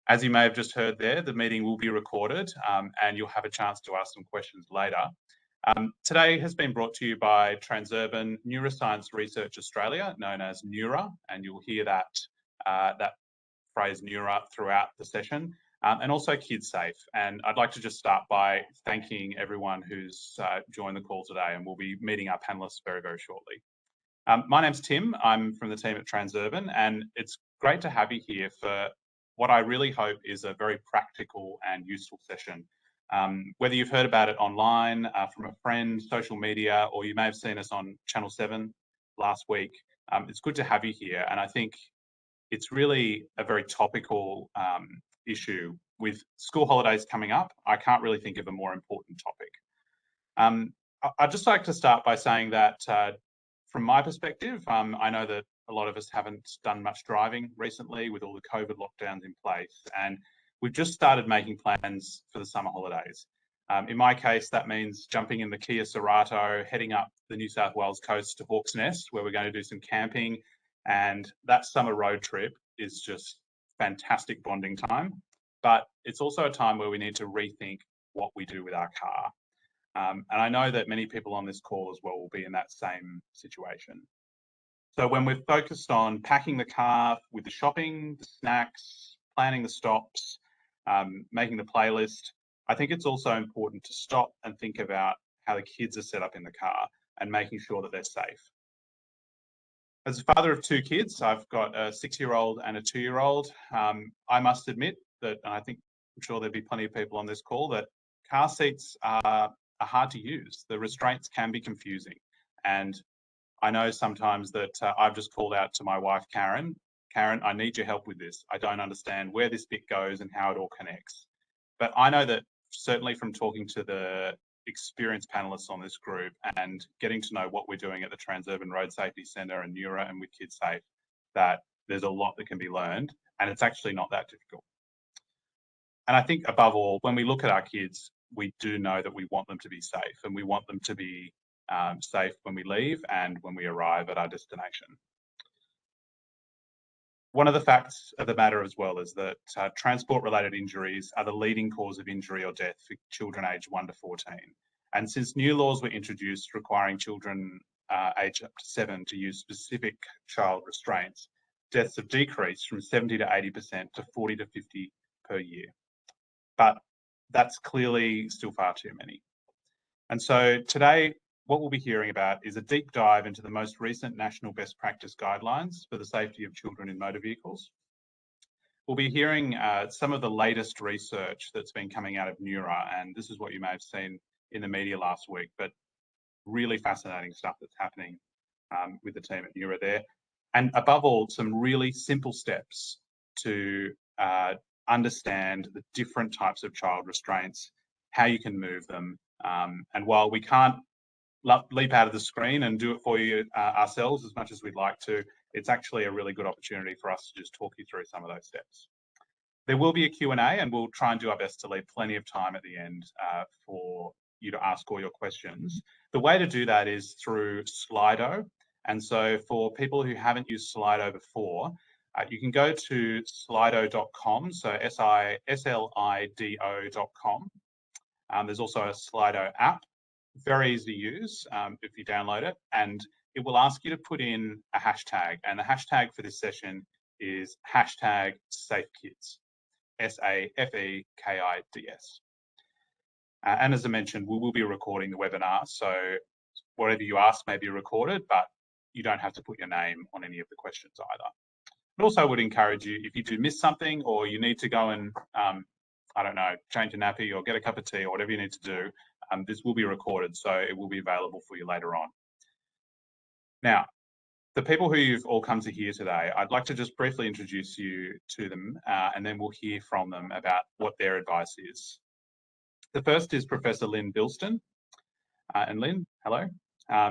As you may have just heard there, the meeting will be recorded and you'll have a chance to ask some questions later. Today has been brought to you by Transurban Neuroscience Research Australia, known as NeuRa, and you'll hear that phrase NeuRa throughout the session, and also Kidsafe. And I'd like to just start by thanking everyone who's joined the call today, and we'll be meeting our panellists very, very shortly. My name's Tim. I'm from the team at Transurban, and it's great to have you here for what I really hope is a very practical and useful session. Whether you've heard about it online, from a friend, social media, or you may have seen us on Channel 7 last week, it's good to have you here. And I think it's really a very topical issue. With school holidays coming up, I can't really think of a more important topic. I'd just like to start by saying that from my perspective, I know that a lot of us haven't done much driving recently with all the COVID lockdowns in place, and we've just started making plans for the summer holidays. In my case, that means jumping in the Kia Cerato, heading up the New South Wales coast to Hawke's Nest, where we're going to do some camping. And that summer road trip is just fantastic bonding time. But it's also a time where we need to rethink what we do with our car. And I know that many people on this call as well will be in that same situation. So when we're focused on packing the car with the shopping, the snacks, planning the stops, making the playlist, I think it's also important to stop and think about how the kids are set up in the car and making sure that they're safe. As a father of two kids, I've got a 6-year-old and a 2-year-old. I must admit that, and I'm sure there'll be plenty of people on this call, that car seats are hard to use. The restraints can be confusing. And I know sometimes that I've just called out to my wife, Karen, I need your help with this. I don't understand where this bit goes and how it all connects. But I know that certainly from talking to the experienced panellists on this group and getting to know what we're doing at the Transurban Road Safety Centre and NeuRa and with Kidsafe, that there's a lot that can be learned, and it's actually not that difficult. And I think above all, when we look at our kids, we do know that we want them to be safe, and we want them to be safe when we leave and when we arrive at our destination. One of the facts of the matter as well is that transport-related injuries are the leading cause of injury or death for children aged 1 to 14. And since new laws were introduced requiring children aged up to 7 to use specific child restraints, deaths have decreased from 70 to 80% to 40 to 50 per year. But that's clearly still far too many. And so today, what we'll be hearing about is a deep dive into the most recent national best practice guidelines for the safety of children in motor vehicles. We'll be hearing some of the latest research that's been coming out of NeuRa, and this is what you may have seen in the media last week, but really fascinating stuff that's happening with the team at NeuRa there. And above all, some really simple steps to understand the different types of child restraints, how you can move them. And while we can't leap out of the screen and do it for you ourselves as much as we'd like to, it's actually a really good opportunity for us to just talk you through some of those steps. There will be a Q&A, and we'll try and do our best to leave plenty of time at the end for you to ask all your questions. The way to do that is through Slido. And so for people who haven't used Slido before, you can go to slido.com, so slido.com. There's also a Slido app. Very easy to use if you download it, and it will ask you to put in a hashtag, and the hashtag for this session is #SafeKids, SAFEKIDS. And as I mentioned, we will be recording the webinar, so whatever you ask may be recorded, but you don't have to put your name on any of the questions either. But also would encourage you, if you do miss something or you need to go and I don't know, change a nappy or get a cup of tea or whatever you need to do, this will be recorded, so it will be available for you later on. Now, the people who you've all come to hear today, I'd like to just briefly introduce you to them, and then we'll hear from them about what their advice is. The first is Professor Lynn Bilston. And Lynn, hello.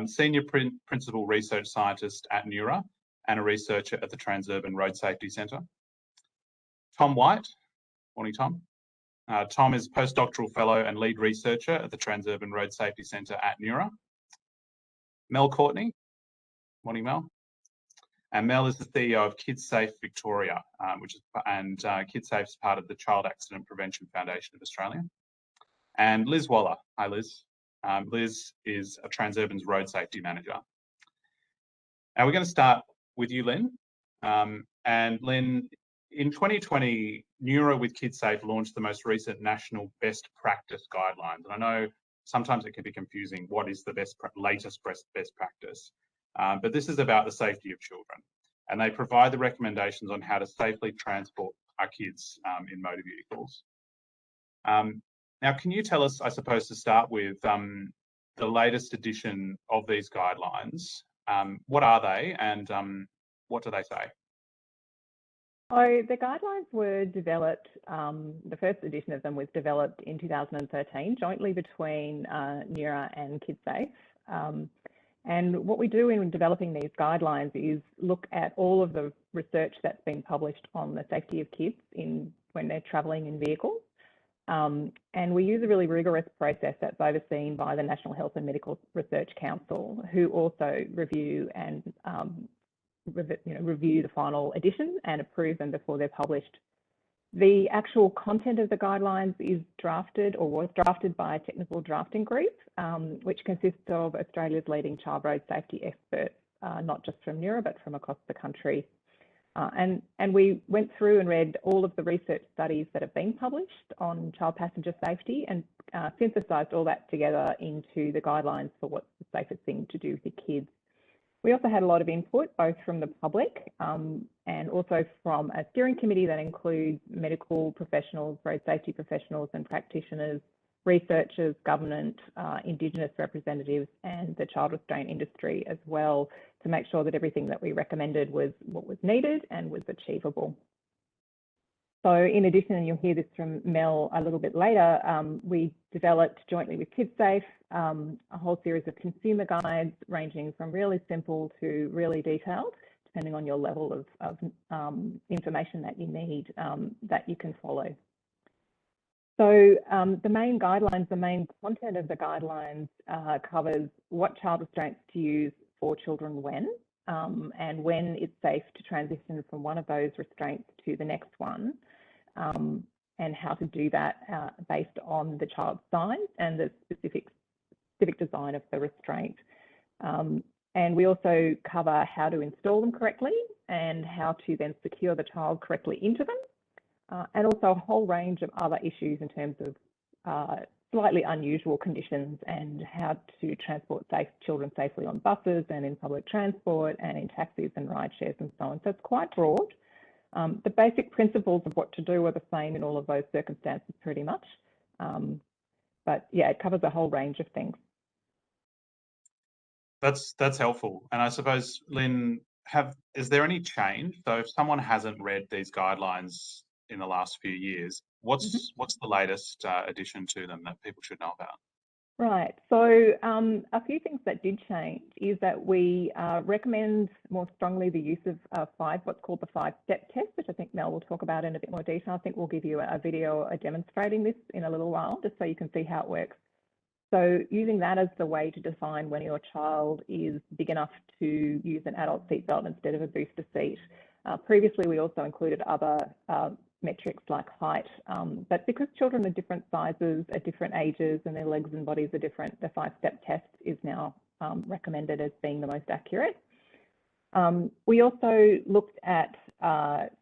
Senior Principal Research Scientist at NeuRa and a researcher at the Transurban Road Safety Centre. Tom White. Morning, Tom. Tom is postdoctoral fellow and lead researcher at the Transurban Road Safety Centre at NeuRa. Mel Courtney. Morning, Mel. And Mel is the CEO of Kidsafe Victoria, Kidsafe is part of the Child Accident Prevention Foundation of Australia. And Liz Waller. Hi, Liz. Liz is a Transurban's Road Safety Manager. Now we're going to start with you, Lynn. And Lynn, in 2020, NeuRa with Kidsafe launched the most recent national best practice guidelines. And I know sometimes it can be confusing. What is the latest best practice? But this is about the safety of children. And they provide the recommendations on how to safely transport our kids in motor vehicles. Now, can you tell us, I suppose, to start with, the latest edition of these guidelines? What are they, and what do they say? So the guidelines were developed, the first edition of them was developed in 2013, jointly between NeuRa and Kidsafe. And what we do in developing these guidelines is look at all of the research that's been published on the safety of kids when they're travelling in vehicles. And we use a really rigorous process that's overseen by the National Health and Medical Research Council, who also review and review the final edition and approve them before they're published. The actual content of the guidelines is drafted or was drafted by a technical drafting group, which consists of Australia's leading child road safety experts, not just from NeuRa, but from across the country. And we went through and read all of the research studies that have been published on child passenger safety and synthesised all that together into the guidelines for what's the safest thing to do with your kids. We also had a lot of input, both from the public and also from a steering committee that includes medical professionals, road safety professionals and practitioners, researchers, government, Indigenous representatives and the child restraint industry as well, to make sure that everything that we recommended was what was needed and was achievable. So in addition, and you'll hear this from Mel a little bit later, we developed jointly with Kidsafe a whole series of consumer guides ranging from really simple to really detailed, depending on your level of information that you need that you can follow. So the main guidelines, the main content of the guidelines covers what child restraints to use for children when, and when it's safe to transition from one of those restraints to the next one, and how to do that based on the child's size and the specific design of the restraint. And we also cover how to install them correctly and how to then secure the child correctly into them, and also a whole range of other issues in terms of slightly unusual conditions and how to transport children safely on buses and in public transport and in taxis and ride shares and so on. So it's quite broad. The basic principles of what to do are the same in all of those circumstances pretty much. But yeah, it covers a whole range of things. That's helpful. And I suppose, Lynn, is there any change? So if someone hasn't read these guidelines in the last few years, what's the latest addition to them that people should know about? Right. So a few things that did change is that we recommend more strongly the use of what's called the 5-step test, which I think Mel will talk about in a bit more detail. I think we'll give you a video demonstrating this in a little while, just so you can see how it works. So using that as the way to define when your child is big enough to use an adult seatbelt instead of a booster seat. Previously, we also included other metrics like height, but because children are different sizes at different ages and their legs and bodies are different, the 5-step test is now recommended as being the most accurate. We also looked at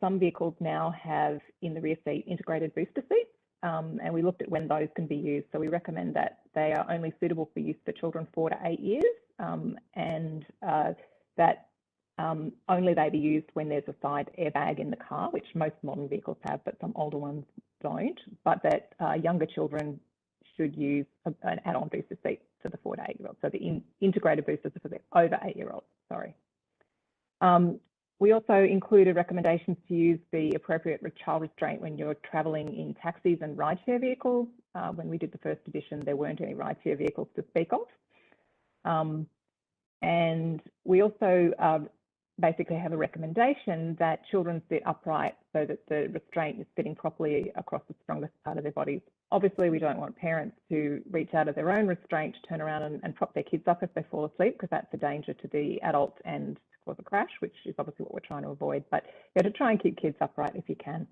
some vehicles now have in the rear seat integrated booster seats, and we looked at when those can be used. So we recommend that they are only suitable for use for children 4 to 8 years, and that only they be used when there's a side airbag in the car, which most modern vehicles have, but some older ones don't, but that younger children should use an add-on booster seat for the 4 to 8-year-olds. So the integrated boosters are for the over 8-year-olds, sorry. We also included recommendations to use the appropriate child restraint when you're travelling in taxis and rideshare vehicles. When we did the first edition, there weren't any rideshare vehicles to speak of. And we also basically have a recommendation that children sit upright so that the restraint is sitting properly across the strongest part of their bodies. Obviously, we don't want parents to reach out of their own restraint, turn around and prop their kids up if they fall asleep, because that's a danger to the adult and cause a crash, which is obviously what we're trying to avoid. But you have to try and keep kids upright if you can.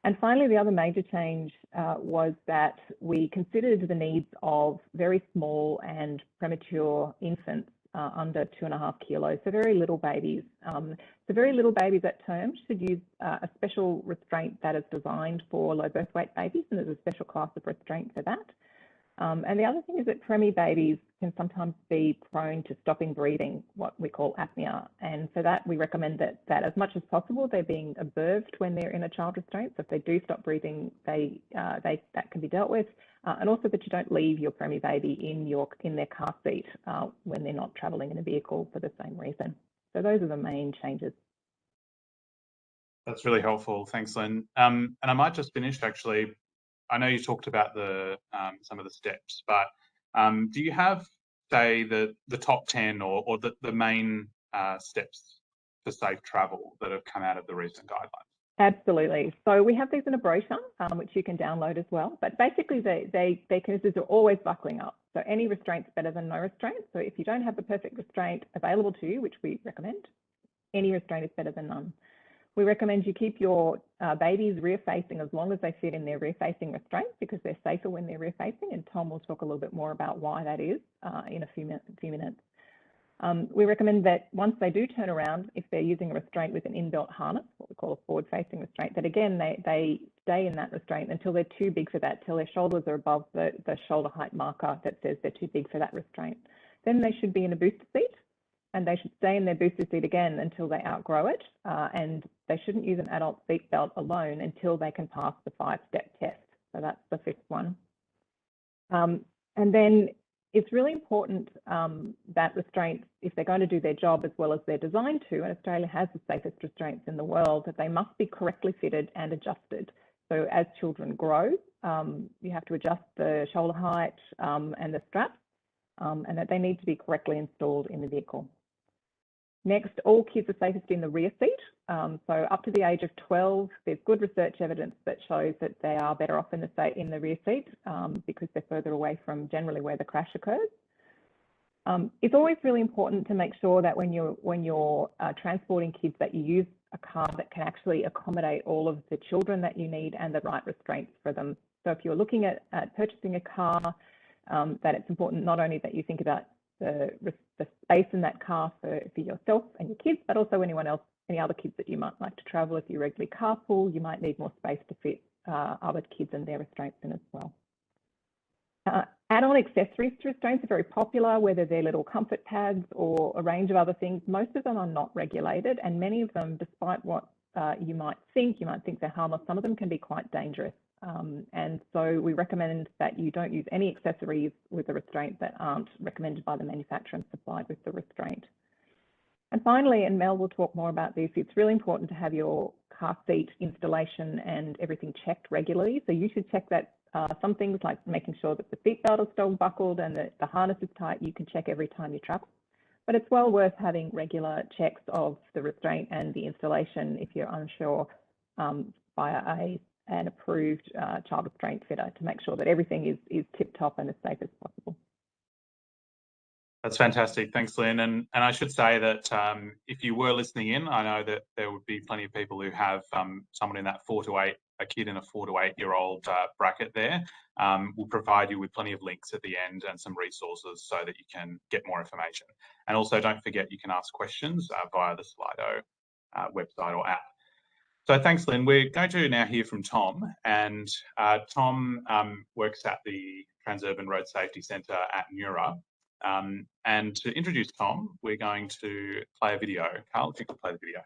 And finally, the other major change was that we considered the needs of very small and premature infants under 2.5 kilos, so very little babies. So very little babies at term should use a special restraint that is designed for low birth weight babies, and there's a special class of restraint for that. And the other thing is that preemie babies can sometimes be prone to stopping breathing, what we call apnea. And for that, we recommend that as much as possible, they're being observed when they're in a child restraint. So if they do stop breathing, that can be dealt with. And also that you don't leave your preemie baby in their car seat when they're not traveling in a vehicle for the same reason. So those are the main changes. That's really helpful. Thanks, Lynn. And I might just finish actually. I know you talked about the some of the steps, but do you have, say, the top 10 or the main steps for safe travel that have come out of the recent guidelines? Absolutely. So we have these in a brochure, which you can download as well. But basically, they consist of always buckling up. So any restraint's better than no restraint. So if you don't have the perfect restraint available to you, which we recommend, any restraint is better than none. We recommend you keep your babies rear-facing as long as they fit in their rear-facing restraints, because they're safer when they're rear-facing, and Tom will talk a little bit more about why that is in a few minutes. We recommend that once they do turn around, if they're using a restraint with an inbuilt harness, what we call a forward-facing restraint, that again, they stay in that restraint until they're too big for that, till their shoulders are above the shoulder height marker that says they're too big for that restraint. Then they should be in a booster seat, and they should stay in their booster seat again until they outgrow it, and they shouldn't use an adult seatbelt alone until they can pass the 5-step test. So that's the 5th one. And then it's really important that restraints, if they're going to do their job as well as they're designed to, and Australia has the safest restraints in the world, that they must be correctly fitted and adjusted. So as children grow, you have to adjust the shoulder height and the straps, and that they need to be correctly installed in the vehicle. Next, all kids are safest in the rear seat. So up to the age of 12, there's good research evidence that shows that they are better off in the rear seat because they're further away from generally where the crash occurs. It's always really important to make sure that when you're transporting kids, that you use a car that can actually accommodate all of the children that you need and the right restraints for them. So if you're looking at purchasing a car, that it's important not only that you think about the space in that car for yourself and your kids, but also anyone else, any other kids that you might like to travel. If you regularly carpool, you might need more space to fit other kids and their restraints in as well. Add-on accessories to restraints are very popular, whether they're little comfort pads or a range of other things. Most of them are not regulated, and many of them, despite what you might think they're harmless, some of them can be quite dangerous. And so we recommend that you don't use any accessories with a restraint that aren't recommended by the manufacturer and supplied with the restraint. And finally, and Mel will talk more about this, it's really important to have your car seat installation and everything checked regularly. So you should check that some things like making sure that the seatbelt is still buckled and that the harness is tight, you can check every time you travel. But it's well worth having regular checks of the restraint and the installation if you're unsure via an approved child restraint fitter to make sure that everything is tip-top and as safe as possible. That's fantastic. Thanks, Lynn. And I should say that if you were listening in, I know that there would be plenty of people who have someone in that a kid in a 4 to 8-year-old bracket there. We'll provide you with plenty of links at the end and some resources so that you can get more information. And also don't forget you can ask questions via the Slido website or app. So thanks, Lynn. We're going to now hear from Tom, and Tom works at the Transurban Road Safety Centre at NeuRa. And to introduce Tom, we're going to play a video. Carl, if you could play the video.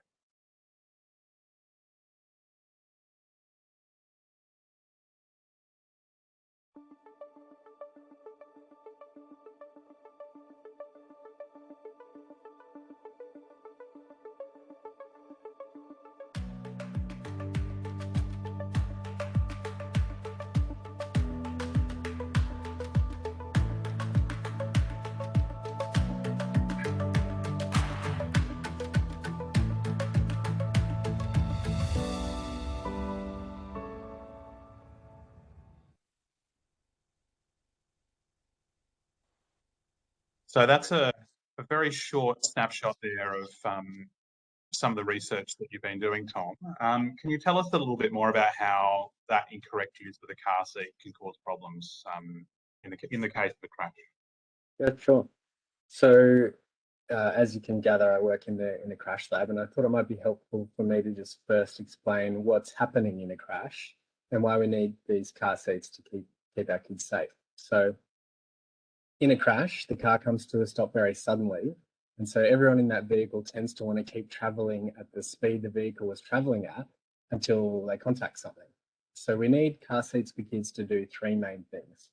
So that's a very short snapshot there of some of the research that you've been doing, Tom. Can you tell us a little bit more about how that incorrect use of the car seat can cause problems in the case of a crash? Yeah, sure. So as you can gather, I work in the crash lab, and I thought it might be helpful for me to just first explain what's happening in a crash and why we need these car seats to keep our kids safe. So in a crash, the car comes to a stop very suddenly, and so everyone in that vehicle tends to want to keep traveling at the speed the vehicle was traveling at until they contact something. So we need car seats for kids to do three main things.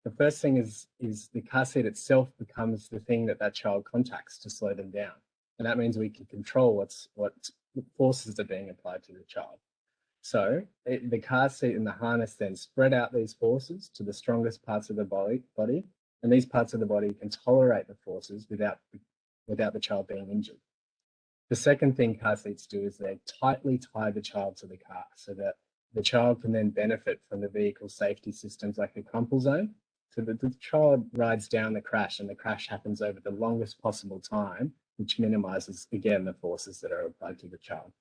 The first thing is the car seat itself becomes the thing that child contacts to slow them down. And that means we can control what forces are being applied to the child. So the car seat and the harness then spread out these forces to the strongest parts of the body, and these parts of the body can tolerate the forces without the child being injured. The second thing car seats do is they tightly tie the child to the car so that the child can then benefit from the vehicle safety systems like the crumple zone, so that the child rides down the crash and the crash happens over the longest possible time, which minimizes, again, the forces that are applied to the child.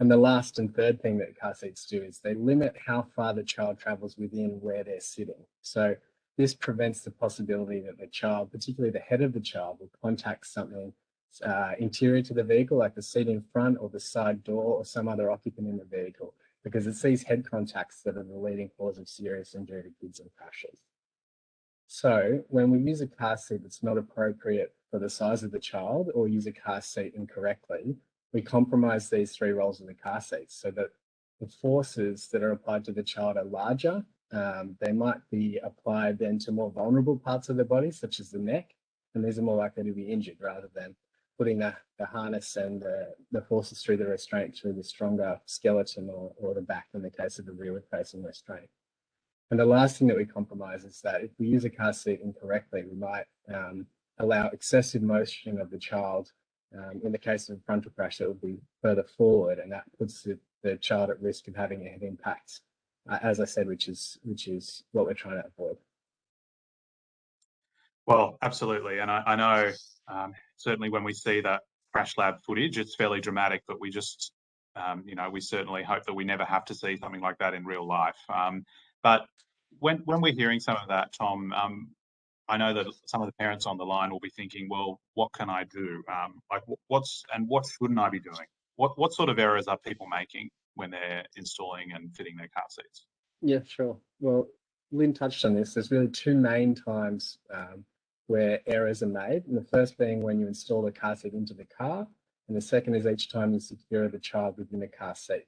And the last and third thing that car seats do is they limit how far the child travels within where they're sitting. So this prevents the possibility that the child, particularly the head of the child, will contact something interior to the vehicle, like the seat in front or the side door or some other occupant in the vehicle, because it's these head contacts that are the leading cause of serious injury to kids in crashes. So when we use a car seat that's not appropriate for the size of the child or use a car seat incorrectly, we compromise these three roles of the car seat so that the forces that are applied to the child are larger. They might be applied then to more vulnerable parts of the body, such as the neck, and these are more likely to be injured rather than putting the harness and the forces through the restraint through the stronger skeleton or the back in the case of a rearward-facing restraint. And the last thing that we compromise is that if we use a car seat incorrectly, we might allow excessive motion of the child. In the case of a frontal crash, it would be further forward, and that puts the child at risk of having a head impact, as I said, which is what we're trying to avoid. Well, absolutely, and I know certainly when we see that crash lab footage, it's fairly dramatic, but we just, we certainly hope that we never have to see something like that in real life. But when we're hearing some of that, Tom, I know that some of the parents on the line will be thinking, well, what can I do? What shouldn't I be doing? What sort of errors are people making when they're installing and fitting their car seats? Yeah, sure. Well, Lynn touched on this. There's really two main times where errors are made. And the first being when you install the car seat into the car, and the second is each time you secure the child within the car seat.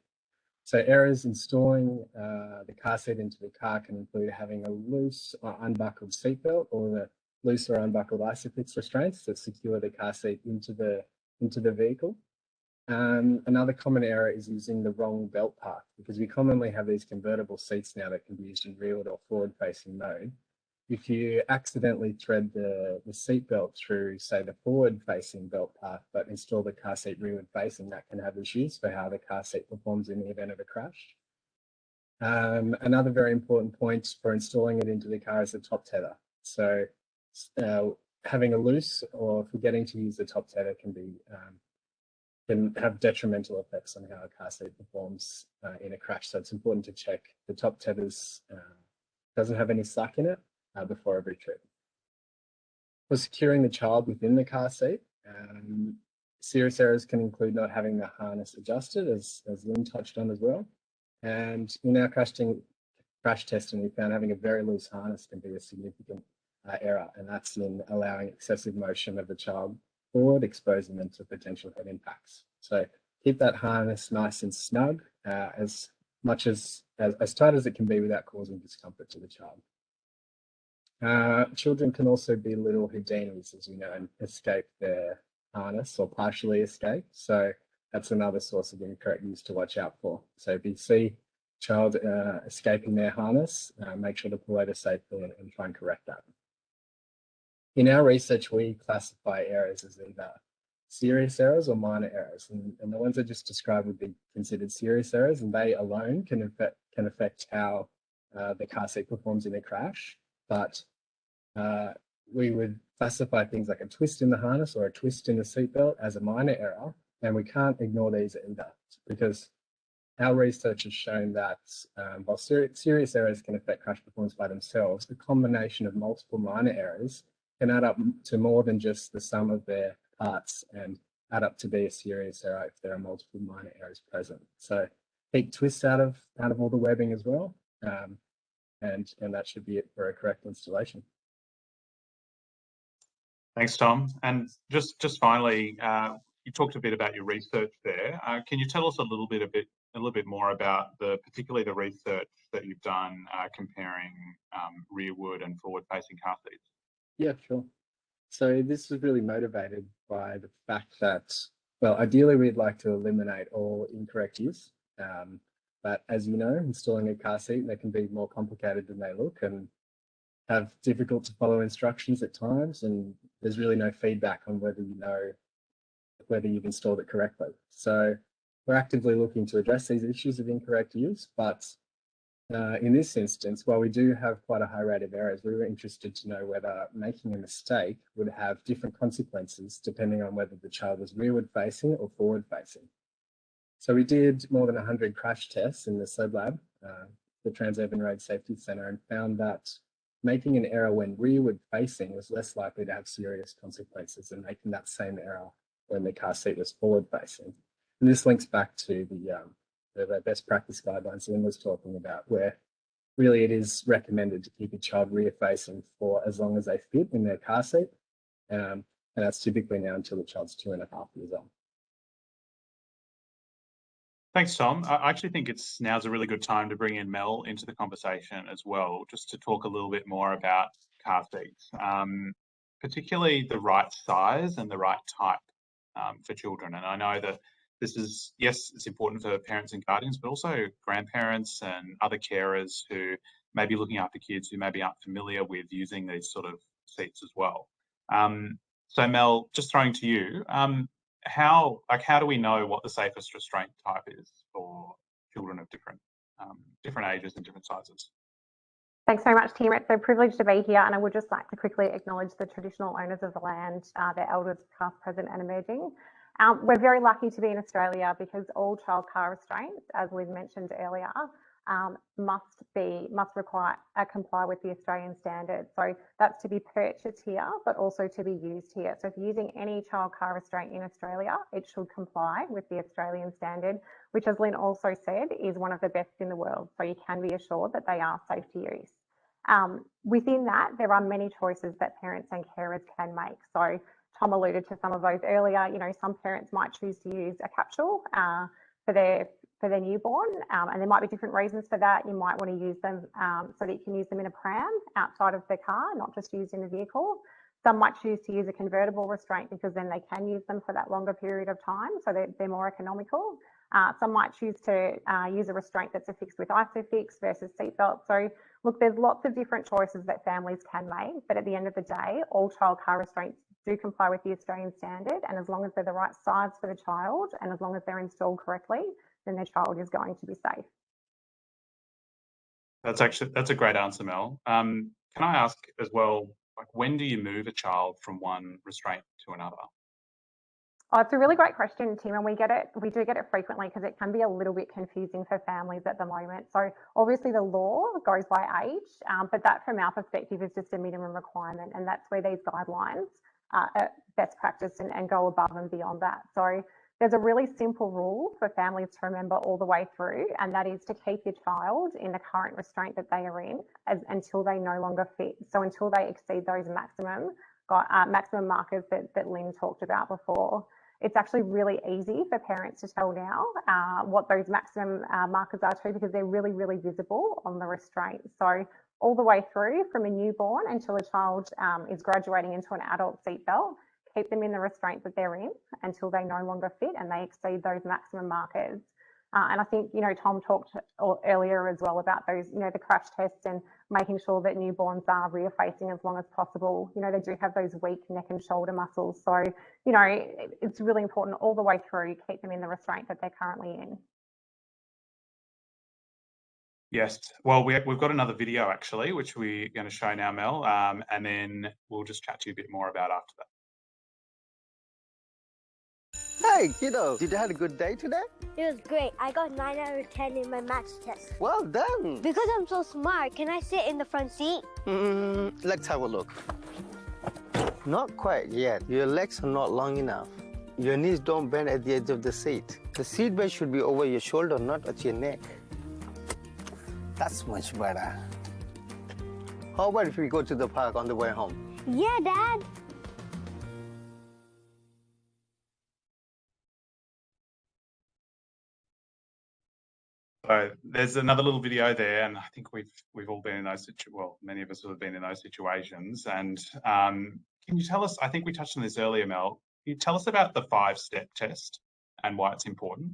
So errors installing the car seat into the car can include having a loose or unbuckled seatbelt or the loose or unbuckled ISOFIX restraints that secure the car seat into the vehicle. Another common error is using the wrong belt path, because we commonly have these convertible seats now that can be used in rearward or forward-facing mode. If you accidentally thread the seat belt through, say, the forward-facing belt path, but install the car seat rearward-facing, that can have issues for how the car seat performs in the event of a crash. Another very important point for installing it into the car is the top tether. So having a loose or forgetting to use the top tether can have detrimental effects on how a car seat performs in a crash. So it's important to check the top tethers doesn't have any slack in it before every trip. For securing the child within the car seat, serious errors can include not having the harness adjusted, as Lynn touched on as well. And in our crash testing, we found having a very loose harness can be a significant error, and that's in allowing excessive motion of the child forward, exposing them to potential head impacts. So keep that harness nice and snug, as tight as it can be without causing discomfort to the child. Children can also be little Houdinis, as we know, and escape their harness or partially escape. So that's another source of incorrect use to watch out for. So if you see a child escaping their harness, make sure to pull over safely and try and correct that. In our research, we classify errors as either serious errors or minor errors, and the ones I just described would be considered serious errors, and they alone can affect how the car seat performs in a crash. But we would classify things like a twist in the harness or a twist in the seatbelt as a minor error, and we can't ignore these either, because our research has shown that while serious errors can affect crash performance by themselves, the combination of multiple minor errors can add up to more than just the sum of their parts and add up to be a serious error if there are multiple minor errors present. So keep twists out of all the webbing as well, and that should be it for a correct installation. Thanks, Tom. And just finally, you talked a bit about your research there. Can you tell us a little bit more about particularly the research that you've done comparing rearward and forward-facing car seats? Yeah, sure. So this was really motivated by the fact that, well, ideally we'd like to eliminate all incorrect use. But as you know, installing a car seat, they can be more complicated than they look and have difficult to follow instructions at times. And there's really no feedback on whether you know whether you've installed it correctly. So we're actively looking to address these issues of incorrect use, but in this instance, while we do have quite a high rate of errors, we were interested to know whether making a mistake would have different consequences depending on whether the child was rearward facing or forward facing. So we did more than 100 crash tests in the SOB lab, the Transurban Road Safety Centre, and found that making an error when rearward facing was less likely to have serious consequences than making that same error when the car seat was forward facing. And this links back to the best practice guidelines Lynn was talking about, where really it is recommended to keep a child rear facing for as long as they fit in their car seat. And that's typically now until the child's 2.5 years old. Thanks, Tom. I actually think now's a really good time to bring in Mel into the conversation as well, just to talk a little bit more about car seats, particularly the right size and the right type for children. And I know that this is, yes, it's important for parents and guardians, but also grandparents and other carers who may be looking after kids who maybe aren't familiar with using these sort of seats as well. So Mel, just throwing to you, how do we know what the safest restraint type is for children of different ages and different sizes? Thanks very much, Tim. It's a privilege to be here, and I would just like to quickly acknowledge the traditional owners of the land, their elders past, present and emerging. We're very lucky to be in Australia because all child car restraints, as Liz mentioned earlier, must comply with the Australian standard. So that's to be purchased here, but also to be used here. So if you're using any child car restraint in Australia, it should comply with the Australian standard, which, as Lynn also said, is one of the best in the world. So you can be assured that they are safe to use. Within that, there are many choices that parents and carers can make. So Tom alluded to some of those earlier. You know, some parents might choose to use a capsule for their newborn, and there might be different reasons for that. You might want to use them so that you can use them in a pram outside of the car, not just used in the vehicle. Some might choose to use a convertible restraint because then they can use them for that longer period of time, so they're more economical. Some might choose to use a restraint that's affixed with ISOFIX versus seatbelt. So look, there's lots of different choices that families can make, but at the end of the day, all child car restraints do comply with the Australian standard, and as long as they're the right size for the child and as long as they're installed correctly, then their child is going to be safe. That's a great answer, Mel. Can I ask as well, like, when do you move a child from one restraint to another? Oh, it's a really great question, Tim, and we do get it frequently because it can be a little bit confusing for families at the moment. So obviously the law goes by age, but that from our perspective is just a minimum requirement, and that's where these guidelines are best practice and go above and beyond that. So there's a really simple rule for families to remember all the way through, and that is to keep your child in the current restraint that they are in until they no longer fit. So until they exceed those maximum markers that Lynn talked about before. It's actually really easy for parents to tell now what those maximum markers are too, because they're really, really visible on the restraint. So all the way through from a newborn until a child is graduating into an adult seatbelt, keep them in the restraint that they're in until they no longer fit and they exceed those maximum markers. And I think, you know, Tom talked earlier as well about those, you know, the crash tests and making sure that newborns are rear facing as long as possible. You know, they do have those weak neck and shoulder muscles. So, you know, it's really important all the way through, keep them in the restraint that they're currently in. Yes. Well, we've got another video actually, which we're going to show now, Mel, and then we'll just chat to you a bit more about after that. Hey, kiddo, did you have a good day today? It was great. I got 9 out of 10 in my maths test. Well done. Because I'm so smart, can I sit in the front seat? Let's have a look. Not quite yet. Your legs are not long enough. Your knees don't bend at the edge of the seat. The seat belt should be over your shoulder, not at your neck. That's much better. How about if we go to the park on the way home? Yeah, Dad. So there's another little video there, and I think we've all been in those well, many of us have been in those situations. And can you tell us? I think we touched on this earlier, Mel. Can you tell us about the 5-step test and why it's important?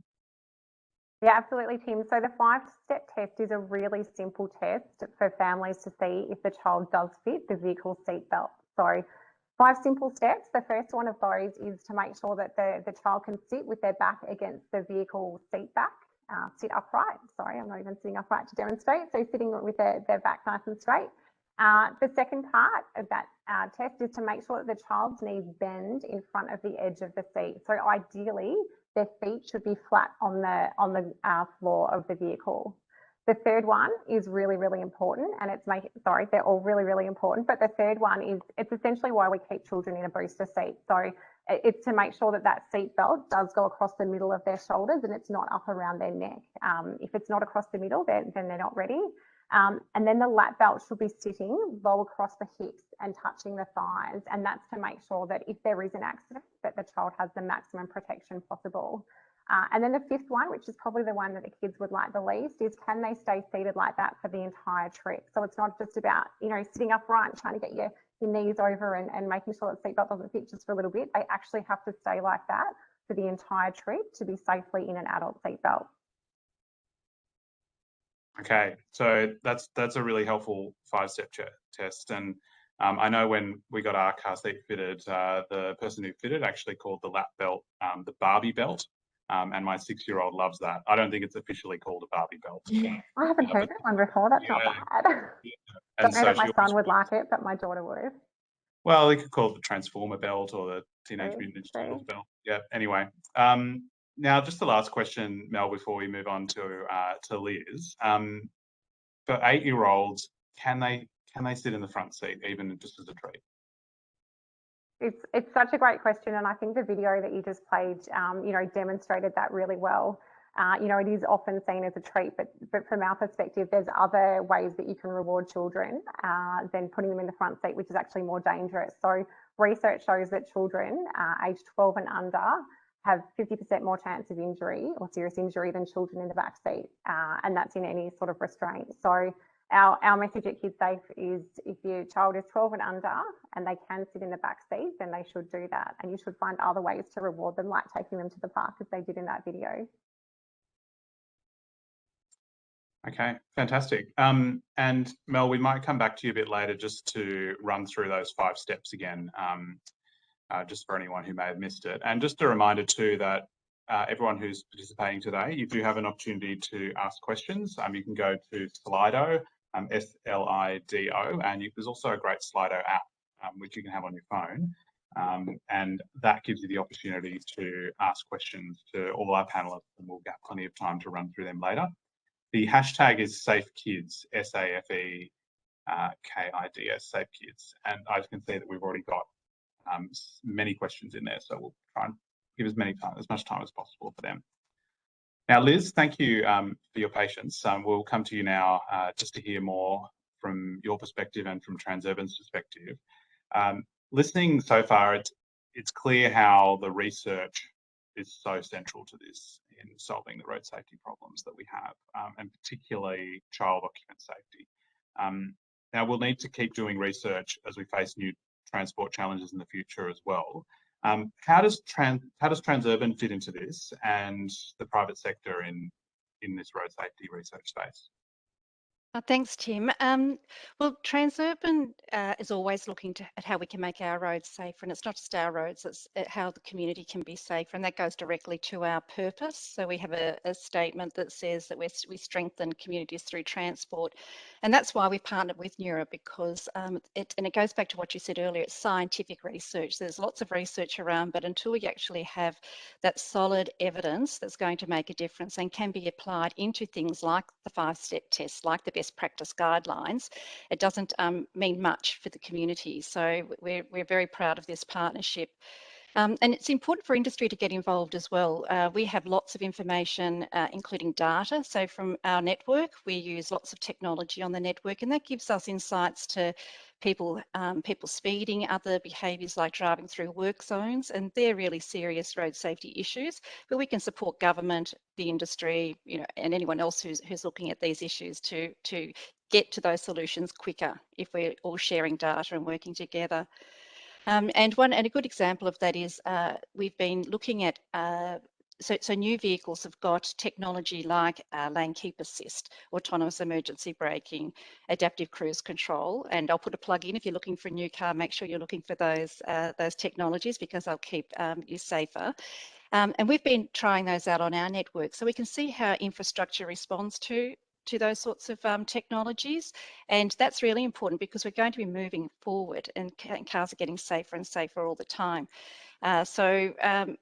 Yeah, absolutely, Tim. So the 5-step test is a really simple test for families to see if the child does fit the vehicle seat belt. So 5 simple steps. The first one of those is to make sure that the child can sit with their back against the vehicle seat back. Sit upright. Sorry, I'm not even sitting upright to demonstrate. So sitting with their back nice and straight. The second part of that test is to make sure that the child's knees bend in front of the edge of the seat. So ideally, their feet should be flat on the floor of the vehicle. The third one is really, really important, and they're all really, really important. But the third one is, it's essentially why we keep children in a booster seat. So it's to make sure that that seat belt does go across the middle of their shoulders and it's not up around their neck. If it's not across the middle, then they're not ready. And then the lap belt should be sitting low across the hips and touching the thighs. And that's to make sure that if there is an accident, that the child has the maximum protection possible. And then the fifth one, which is probably the one that the kids would like the least, is can they stay seated like that for the entire trip? So it's not just about, sitting upright and trying to get your knees over and making sure that seatbelt doesn't fit just for a little bit. They actually have to stay like that for the entire trip to be safely in an adult seatbelt. Okay, so that's a really helpful 5-step test. And I know when we got our car seat fitted, the person who fitted actually called the lap belt the Barbie belt. And my 6-year-old loves that. I don't think it's officially called a Barbie belt. I haven't heard that one before. That's not bad. Don't know that my son would like it, but my daughter would. Well, we could call it the Transformer belt or the Teenage Mutant Ninja Turtles belt. Yeah. Anyway, now just the last question, Mel, before we move on to Liz. For 8-year-olds, can they sit in the front seat even just as a treat? It's such a great question, and I think the video that you just played, demonstrated that really well. It is often seen as a treat, but from our perspective, there's other ways that you can reward children than putting them in the front seat, which is actually more dangerous. So research shows that children aged 12 and under have 50% more chance of injury or serious injury than children in the back seat, and that's in any sort of restraint. So our message at Kidsafe is if your child is 12 and under and they can sit in the back seat, then they should do that. And you should find other ways to reward them, like taking them to the park as they did in that video. Okay, fantastic. And Mel, we might come back to you a bit later just to run through those 5 steps again, just for anyone who may have missed it. And just a reminder too that everyone who's participating today, you do have an opportunity to ask questions. You can go to Slido, Slido, and there's also a great Slido app, which you can have on your phone. And that gives you the opportunity to ask questions to all our panelists, and we'll get plenty of time to run through them later. The hashtag is SafeKids, SafeKids, SafeKids. And I can see that we've already got many questions in there, so we'll try and give as much time as possible for them. Now, Liz, thank you for your patience. We'll come to you now just to hear more from your perspective and from Transurban's perspective. Listening so far, it's clear how the research is so central to this in solving the road safety problems that we have, and particularly child occupant safety. Now, we'll need to keep doing research as we face new transport challenges in the future as well. How does Transurban fit into this and the private sector in this road safety research space? Thanks, Tim. Well, Transurban is always looking at how we can make our roads safer, and it's not just our roads, it's how the community can be safer, and that goes directly to our purpose. So we have a statement that says that we strengthen communities through transport, and that's why we've partnered with NeuRa, because it goes back to what you said earlier, it's scientific research. There's lots of research around, but until we actually have that solid evidence that's going to make a difference and can be applied into things like the 5-step test, like the best practice guidelines, it doesn't mean much for the community. So we're very proud of this partnership. And it's important for industry to get involved as well. We have lots of information, including data. So from our network, we use lots of technology on the network, and that gives us insights to people speeding, other behaviours like driving through work zones, and they're really serious road safety issues. But we can support government, the industry, and anyone else who's looking at these issues to get to those solutions quicker if we're all sharing data and working together. And a good example of that is we've been looking at so new vehicles have got technology like lane keep assist, autonomous emergency braking, adaptive cruise control, and I'll put a plug in if you're looking for a new car. Make sure you're looking for those technologies, because they'll keep you safer. And we've been trying those out on our network, so we can see how infrastructure responds to those sorts of technologies. And that's really important, because we're going to be moving forward, and cars are getting safer and safer all the time. So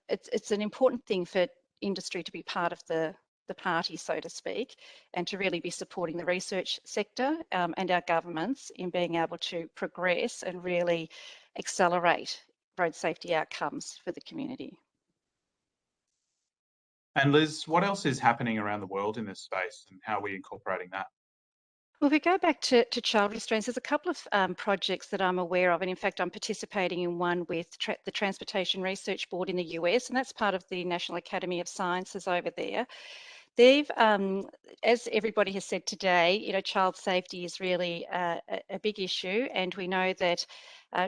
it's an important thing for industry to be part of the party, so to speak, and to really be supporting the research sector and our governments in being able to progress and really accelerate road safety outcomes for the community. And Liz, what else is happening around the world in this space, and how are we incorporating that? Well, if we go back to child restraints, there's a couple of projects that I'm aware of, and in fact, I'm participating in one with the Transportation Research Board in the US, and that's part of the National Academy of Sciences over there. They've, as everybody has said today, child safety is really a big issue, and we know that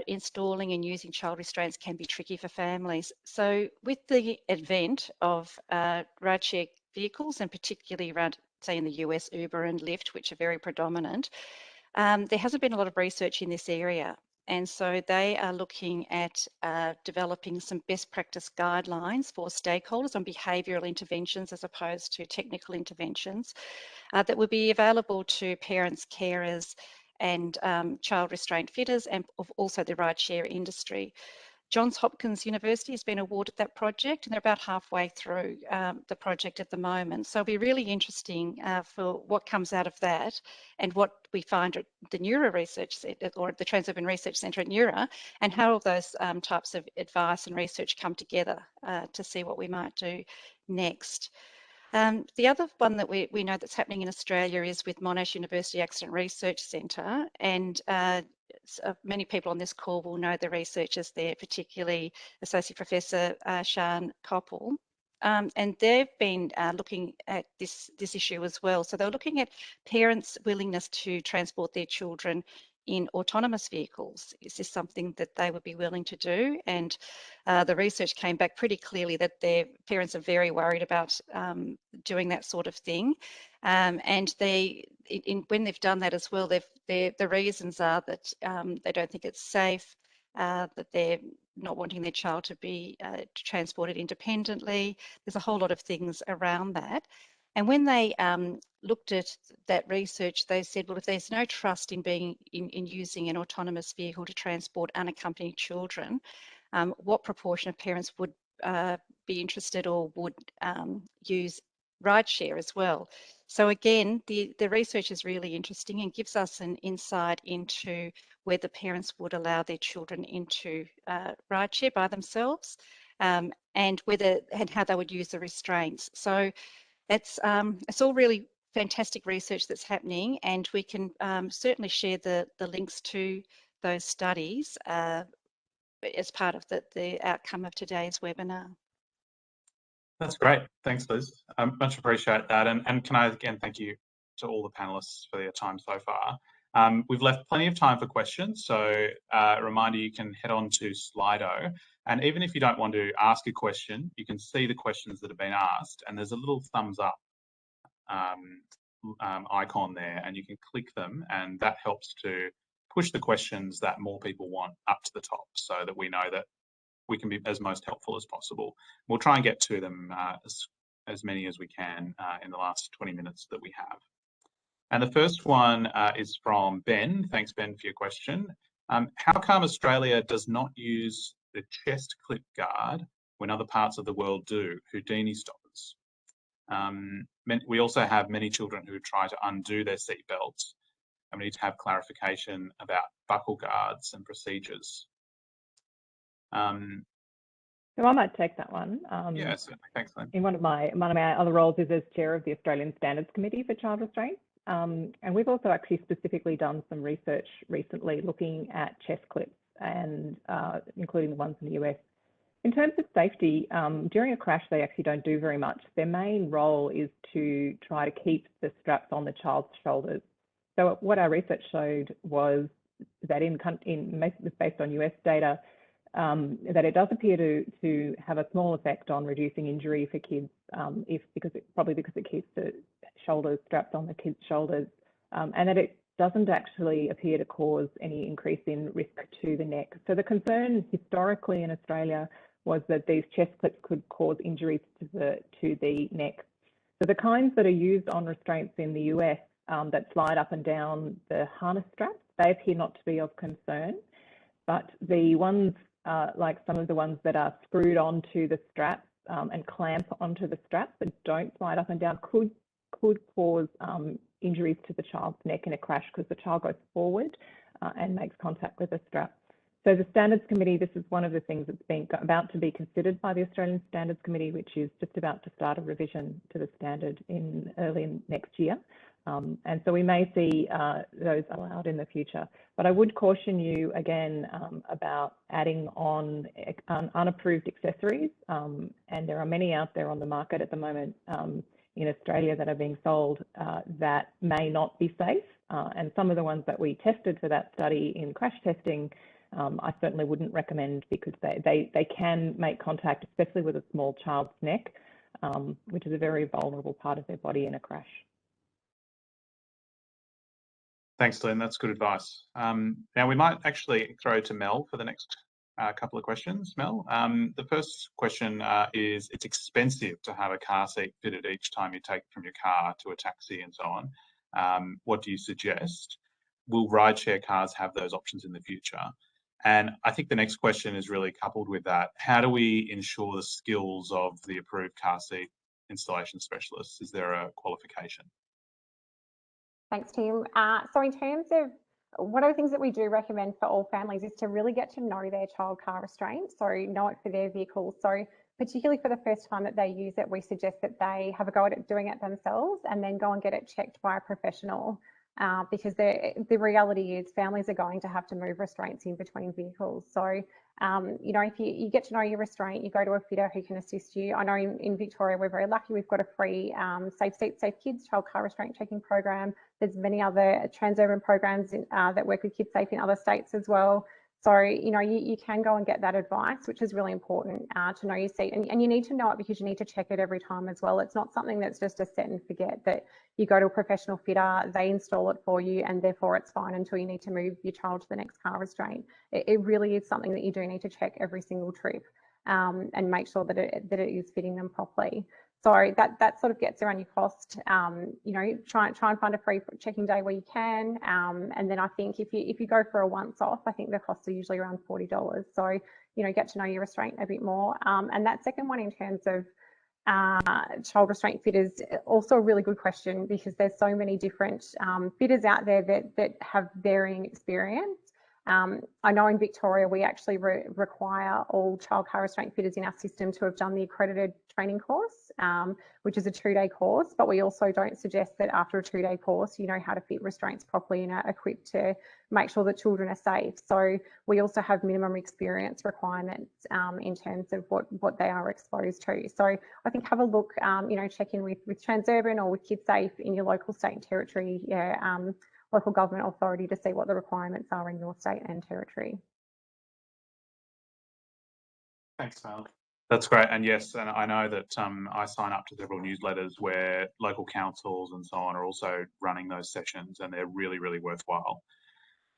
installing and using child restraints can be tricky for families. So with the advent of rideshare vehicles, and particularly around, say, in the US, Uber and Lyft, which are very predominant, there hasn't been a lot of research in this area. And so they are looking at developing some best practice guidelines for stakeholders on behavioural interventions as opposed to technical interventions that would be available to parents, carers, and child restraint fitters, and also the rideshare industry. Johns Hopkins University has been awarded that project, and they're about halfway through the project at the moment. So it'll be really interesting for what comes out of that, and what we find at the NeuRa Research Centre, or the Transurban Research Centre at NeuRa, and how all those types of advice and research come together to see what we might do next. The other one that we know that's happening in Australia is with Monash University Accident Research Centre, and many people on this call will know the researchers there, particularly Associate Professor Sian Koppel. And they've been looking at this issue as well. So they're looking at parents' willingness to transport their children in autonomous vehicles. Is this something that they would be willing to do? And the research came back pretty clearly that their parents are very worried about doing that sort of thing. And when they've done that as well, the reasons are that they don't think it's safe, that they're not wanting their child to be transported independently. There's a whole lot of things around that. And when they looked at that research, they said, well, if there's no trust in using an autonomous vehicle to transport unaccompanied children, what proportion of parents would be interested or would use rideshare as well? So again, the research is really interesting and gives us an insight into whether parents would allow their children into rideshare by themselves, and how they would use the restraints. So it's all really fantastic research that's happening, and we can certainly share the links to those studies as part of the outcome of today's webinar. That's great. Thanks, Liz. Much appreciate that. And can I again thank you to all the panelists for their time so far. We've left plenty of time for questions, so a reminder, you can head on to Slido, and even if you don't want to ask a question, you can see the questions that have been asked, and there's a little thumbs up icon there, and you can click them, and that helps to push the questions that more people want up to the top, so that we know that we can be as most helpful as possible. We'll try and get to them as many as we can in the last 20 minutes that we have. And the first one is from Ben. Thanks, Ben, for your question. How come Australia does not use the chest clip guard when other parts of the world do? Houdini stoppers. We also have many children who try to undo their seat belts, and we need to have clarification about buckle guards and procedures. So I might take that one. Yeah, certainly. Thanks, Lynn. In one of my other roles is as chair of the Australian Standards Committee for Child Restraints. And we've also actually specifically done some research recently looking at chest clips, and including the ones in the US. In terms of safety, during a crash, they actually don't do very much. Their main role is to try to keep the straps on the child's shoulders. So what our research showed was that based on US data, that it does appear to have a small effect on reducing injury for kids, because it keeps the shoulder straps on the kids' shoulders, and that it doesn't actually appear to cause any increase in risk to the neck. So the concern historically in Australia was that these chest clips could cause injuries to the neck. So the kinds that are used on restraints in the US that slide up and down the harness straps, they appear not to be of concern, but the ones like some of the ones that are screwed onto the straps and clamp onto the straps but don't slide up and down could cause injuries to the child's neck in a crash, because the child goes forward and makes contact with the strap. So the Standards Committee, this is one of the things that's about to be considered by the Australian Standards Committee, which is just about to start a revision to the standard in early next year. And so we may see those allowed in the future. But I would caution you again about adding on unapproved accessories. And there are many out there on the market at the moment in Australia that are being sold that may not be safe. And some of the ones that we tested for that study in crash testing, I certainly wouldn't recommend, because they can make contact, especially with a small child's neck, which is a very vulnerable part of their body in a crash. Thanks, Lynn. That's good advice. Now we might actually throw to Mel for the next couple of questions. Mel, the first question is, it's expensive to have a car seat fitted each time you take it from your car to a taxi and so on. What do you suggest? Will rideshare cars have those options in the future? And I think the next question is really coupled with that. How do we ensure the skills of the approved car seat installation specialists? Is there a qualification? Thanks, Tim. So in terms of one of the things that we do recommend for all families is to really get to know their child car restraint, so know it for their vehicles. So particularly for the first time that they use it, we suggest that they have a go at doing it themselves and then go and get it checked by a professional. Because the reality is families are going to have to move restraints in between vehicles. So, you know, if you get to know your restraint, you go to a fitter who can assist you. I know in Victoria, we're very lucky. We've got a free Safe Seats, Safe Kids child car restraint checking program. There's many other Transurban programs that work with Kidsafe in other states as well. So, you know, you can go and get that advice, which is really important to know your seat. And you need to know it because you need to check it every time as well. It's not something that's just a set and forget, that you go to a professional fitter, they install it for you, and therefore it's fine until you need to move your child to the next car restraint. It really is something that you do need to check every single trip and make sure that it is fitting them properly. So that sort of gets around your cost. You know, try and find a free checking day where you can. And then I think if you go for a once off, I think the costs are usually around $40. So, you know, get to know your restraint a bit more. And that second one in terms of child restraint fitters, also a really good question, because there's so many different fitters out there that have varying experience. I know in Victoria, we actually require all child car restraint fitters in our system to have done the accredited training course, which is a 2-day course, but we also don't suggest that after a 2-day course, you know how to fit restraints properly and are equipped to make sure that children are safe. So we also have minimum experience requirements in terms of what they are exposed to. So I think have a look, you know, check in with Transurban or with Kidsafe in your local state and territory, local government authority, to see what the requirements are in your state and territory. Thanks, Mel. That's great. And yes, and I know that I sign up to several newsletters where local councils and so on are also running those sessions, and they're really, really worthwhile.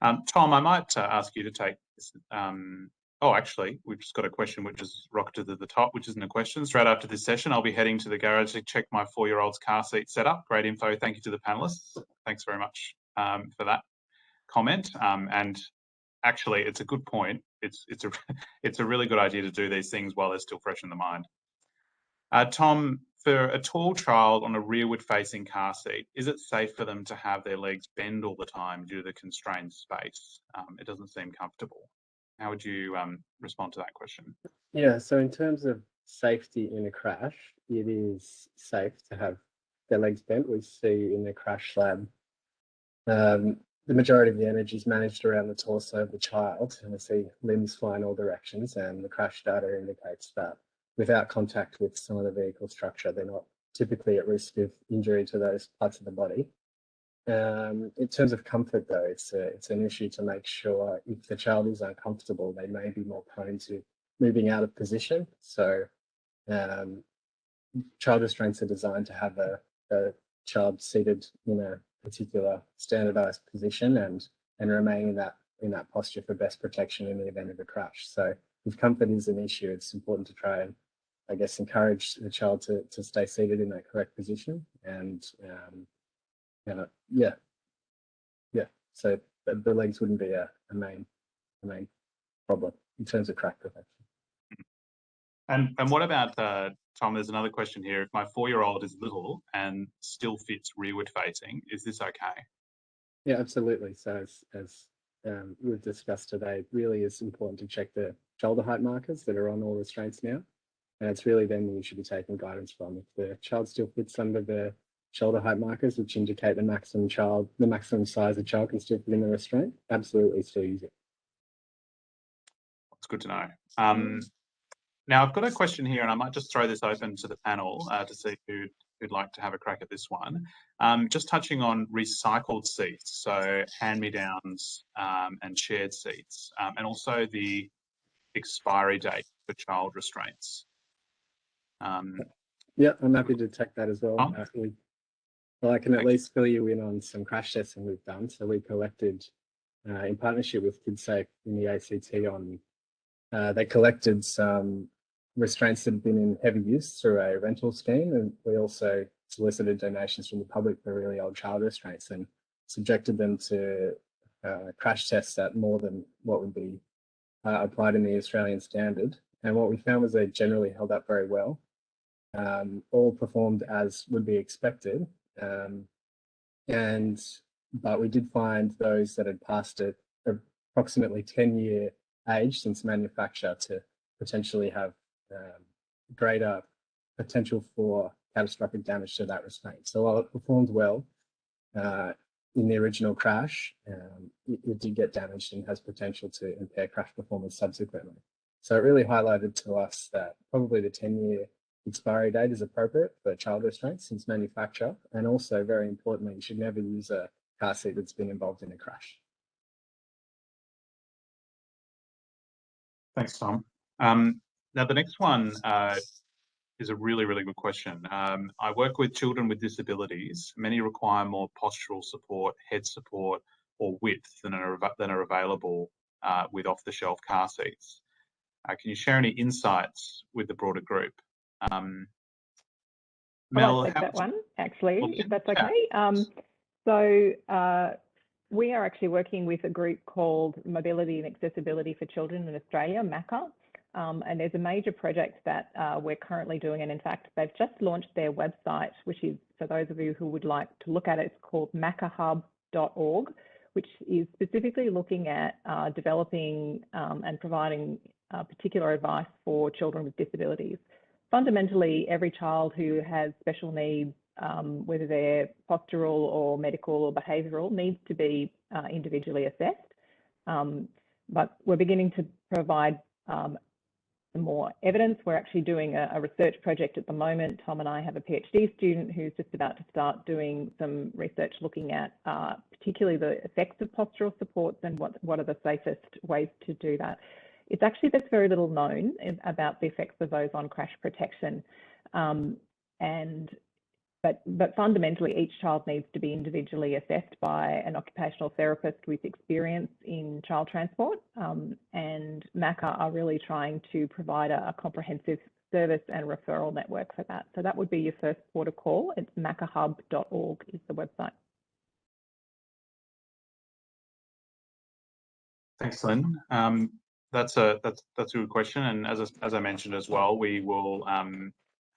Tom, I might ask you to take this. Oh, actually, we've just got a question which is rocketed to the top, which isn't a question. Straight after this session, I'll be heading to the garage to check my 4-year-old's car seat setup. Great info. Thank you to the panelists. Thanks very much for that comment. And actually, it's a good point. It's a really good idea to do these things while they're still fresh in the mind. Tom, for a tall child on a rearward-facing car seat, is it safe for them to have their legs bend all the time due to the constrained space? It doesn't seem comfortable. How would you respond to that question? Yeah, so in terms of safety in a crash, it is safe to have their legs bent. We see in the crash lab, the majority of the energy is managed around the torso of the child, and we see limbs fly in all directions, and the crash data indicates that without contact with some of the vehicle structure, they're not typically at risk of injury to those parts of the body. In terms of comfort, though, it's an issue to make sure if the child is uncomfortable, they may be more prone to moving out of position. So child restraints are designed to have a child seated in a particular standardized position and remain in that posture for best protection in the event of a crash. So if comfort is an issue, it's important to try and, I guess, encourage the child to stay seated in that correct position. And so the legs wouldn't be a main problem in terms of crack protection. And what about, Tom, there's another question here. If my 4-year-old is little and still fits rearward facing, is this okay? Yeah, absolutely. So as we've discussed today, it really is important to check the shoulder height markers that are on all restraints now. And it's really then you should be taking guidance from. If the child still fits under the shoulder height markers, which indicate the maximum size the child can still fit in the restraint, absolutely still use it. That's good to know. Now, I've got a question here, and I might just throw this open to the panel to see who'd like to have a crack at this one. Just touching on recycled seats, so hand-me-downs and shared seats, and also the expiry date for child restraints. Yeah, I'm happy to take that as well. Oh. Well, I can at least fill you in on some crash testing we've done. So we collected, in partnership with Kidsafe in the ACT on, they collected some restraints that have been in heavy use through a rental scheme, and we also solicited donations from the public for really old child restraints and subjected them to crash tests at more than what would be applied in the Australian standard. And what we found was they generally held up very well. All performed as would be expected, but we did find those that had passed it approximately 10-year age since manufacture to potentially have greater potential for catastrophic damage to that restraint. So while it performed well in the original crash, it did get damaged and has potential to impair crash performance subsequently. So it really highlighted to us that probably the 10-year expiry date is appropriate for child restraints since manufacture, and also very importantly, you should never use a car seat that's been involved in a crash. Thanks, Tom. Now, the next one is a really, really good question. I work with children with disabilities. Many require more postural support, head support, or width than are available with off-the-shelf car seats. Can you share any insights with the broader group? Mel, I'll take that one, actually, if that's okay. So we are actually working with a group called Mobility and Accessibility for Children in Australia, MACA. And there's a major project that we're currently doing. And in fact, they've just launched their website, which is, for those of you who would like to look at it, it's called macahub.org, which is specifically looking at developing and providing particular advice for children with disabilities. Fundamentally, every child who has special needs, whether they're postural or medical or behavioural, needs to be individually assessed. But we're beginning to provide some more evidence. We're actually doing a research project at the moment. Tom and I have a PhD student who's just about to start doing some research looking at particularly the effects of postural supports and what are the safest ways to do that. it's actually there's very little known about the effects of those on crash protection. But fundamentally, each child needs to be individually assessed by an occupational therapist with experience in child transport. And MACA are really trying to provide a comprehensive service and referral network for that. So that would be your first port of call. It's macahub.org is the website. Thanks, Lynn. That's a good question, and as I mentioned as well, we will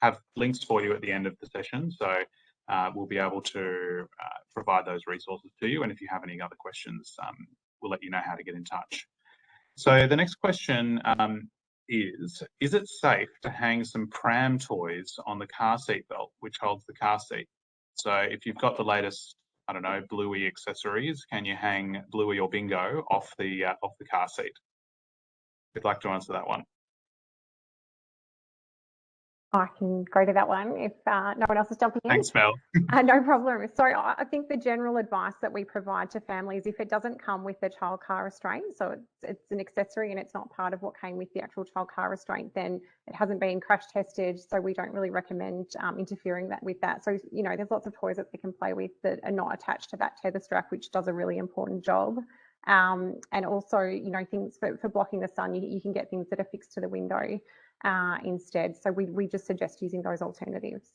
have links for you at the end of the session, so we'll be able to provide those resources to you. And if you have any other questions, we'll let you know how to get in touch. So the next question is it safe to hang some pram toys on the car seat belt, which holds the car seat? So if you've got the latest, I don't know, Bluey accessories, can you hang Bluey or Bingo off the car seat? I'd like to answer that one. I can go to that one if no one else is jumping in. Thanks, Mel. No problem. So I think the general advice that we provide to families, if it doesn't come with the child car restraint, so it's an accessory and it's not part of what came with the actual child car restraint, then it hasn't been crash tested. So we don't really recommend interfering with that. So, you know, there's lots of toys that they can play with that are not attached to that tether strap, which does a really important job. And also, you know, things for blocking the sun, you can get things that are fixed to the window instead. So we just suggest using those alternatives.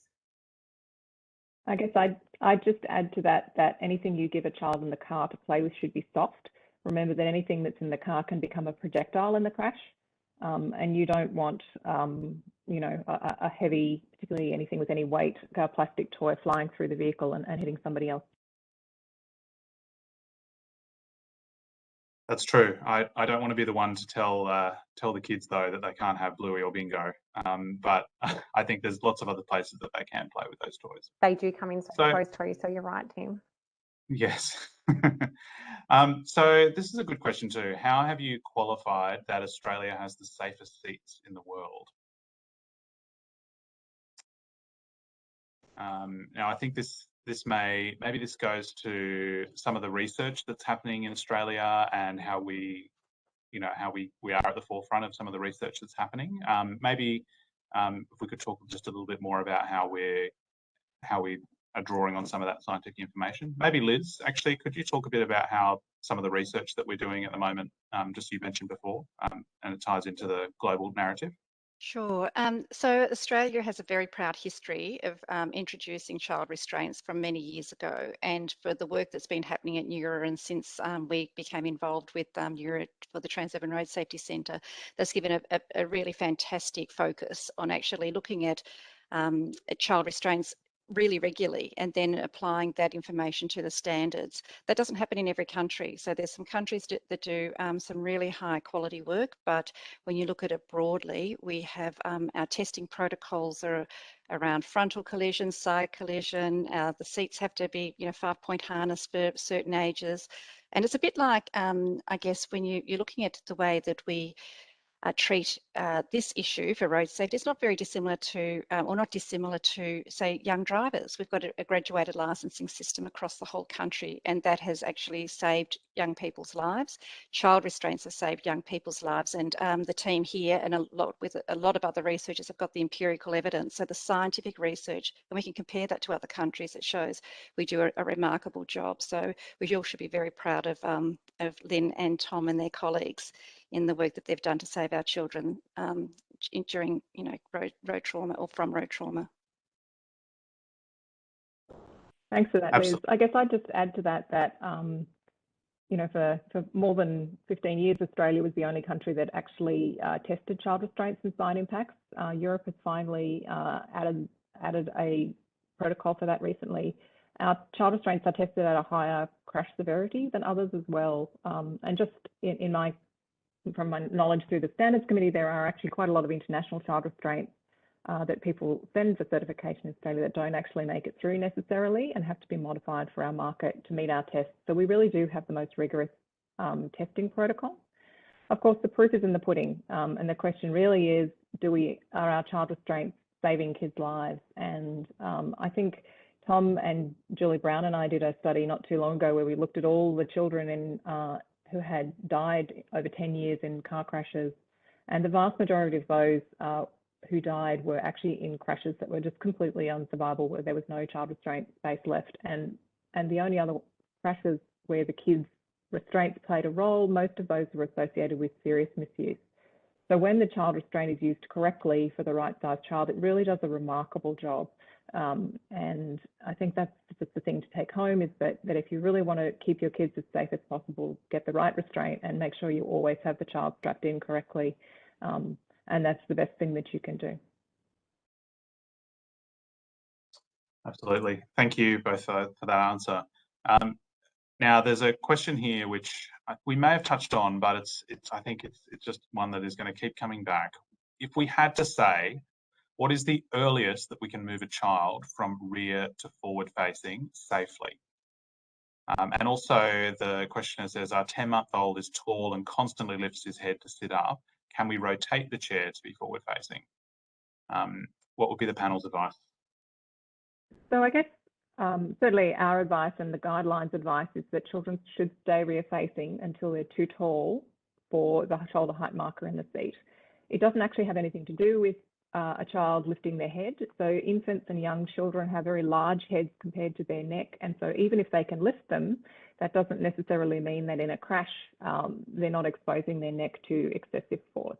I guess I'd just add to that anything you give a child in the car to play with should be soft. Remember that anything that's in the car can become a projectile in the crash, and you don't want you know, a heavy, particularly anything with any weight, a plastic toy flying through the vehicle and hitting somebody else. That's true. I don't want to be the one to tell the kids though that they can't have Bluey or Bingo, but I think there's lots of other places that they can play with those toys. They do come in those toys, so you're right, Tim. Yes. So this is a good question too. How have you qualified that Australia has the safest seats in the world? Now I think maybe this goes to some of the research that's happening in Australia and how we are at the forefront of some of the research that's happening. Maybe if we could talk just a little bit more about how we are drawing on some of that scientific information. Maybe Liz, actually, could you talk a bit about how some of the research that we're doing at the moment, just you mentioned before, and it ties into the global narrative? Sure. So Australia has a very proud history of introducing child restraints from many years ago, and for the work that's been happening at NeuRa, and since we became involved with NeuRa for the Transurban Road Safety Centre, that's given a really fantastic focus on actually looking at child restraints really regularly and then applying that information to the standards. That doesn't happen in every country. So there's some countries that do some really high quality work, but when you look at it broadly, we have our testing protocols are around frontal collision, side collision. The seats have to be, 5-point harness for certain ages. And it's a bit like, I guess, when you're looking at the way that we treat this issue for road safety, it's not very dissimilar to, or not dissimilar to, say, young drivers. We've got a graduated licensing system across the whole country, and that has actually saved young people's lives. Child restraints have saved young people's lives, and the team here and with a lot of other researchers have got the empirical evidence. So the scientific research, and we can compare that to other countries, it shows we do a remarkable job. So we all should be very proud of Lynn and Tom and their colleagues in the work that they've done to save our children during, road trauma or from road trauma. Thanks for that, Liz. I guess I'd just add to that for more than 15 years, Australia was the only country that actually tested child restraints and side impacts. Europe has finally added a protocol for that recently. Our child restraints are tested at a higher crash severity than others as well. And just from my knowledge through the Standards Committee, there are actually quite a lot of international child restraints that people send for certification in Australia that don't actually make it through necessarily and have to be modified for our market to meet our tests. So we really do have the most rigorous testing protocol. Of course, the proof is in the pudding, and the question really is, are our child restraints saving kids' lives? And I think Tom and Julie Brown and I did a study not too long ago where we looked at all the children who had died over 10 years in car crashes. And the vast majority of those who died were actually in crashes that were just completely unsurvivable, where there was no child restraint space left. And the only other crashes where the kids' restraints played a role, most of those were associated with serious misuse. So when the child restraint is used correctly for the right size child, it really does a remarkable job. And I think that's just the thing to take home, is that if you really want to keep your kids as safe as possible, get the right restraint and make sure you always have the child strapped in correctly. And that's the best thing that you can do. Absolutely. Thank you both for that answer. Now, there's a question here which we may have touched on, but I think it's just one that is going to keep coming back. If we had to say, what is the earliest that we can move a child from rear to forward facing safely? And also the questioner says, our 10-month-old is tall and constantly lifts his head to sit up. Can we rotate the chair to be forward facing? What would be the panel's advice? So I guess certainly our advice and the guidelines advice is that children should stay rear facing until they're too tall for the shoulder height marker in the seat. It doesn't actually have anything to do with a child lifting their head. So infants and young children have very large heads compared to their neck. And so even if they can lift them, that doesn't necessarily mean that in a crash, they're not exposing their neck to excessive force.